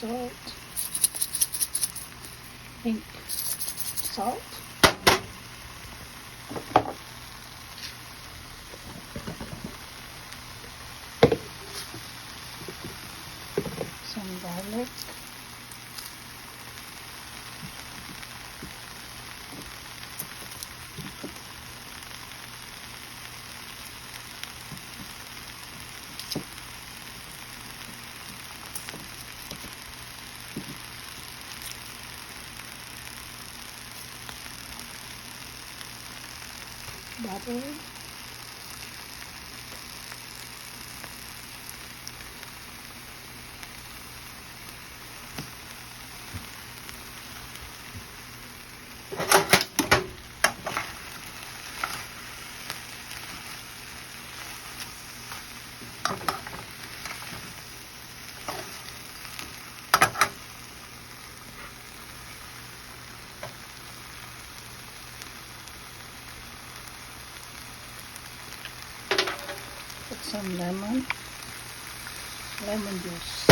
salt, pink salt, some garlic, butter, put some lemon juice.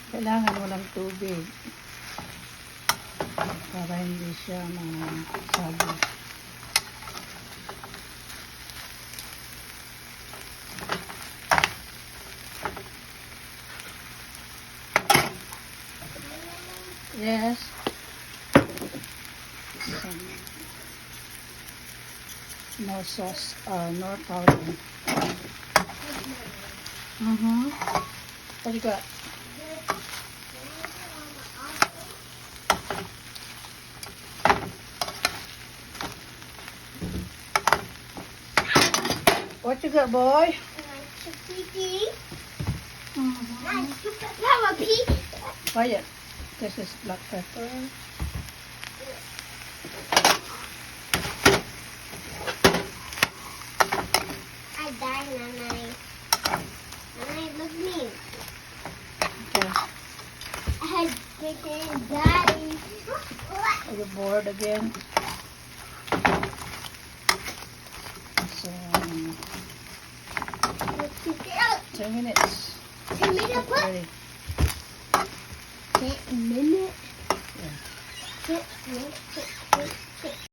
Kailangan walang tubig para hindi siya masabi. Yes. No sauce, no powder. What do you got? What you got, boy? Oh yeah, this is black pepper. I died, Nanay. Nanay, look me. Okay. I had freaking daddy. Are you bored again? So, 10 minutes. 10 minutes, what? Ready. 10 minutes? Yeah. 10 minutes.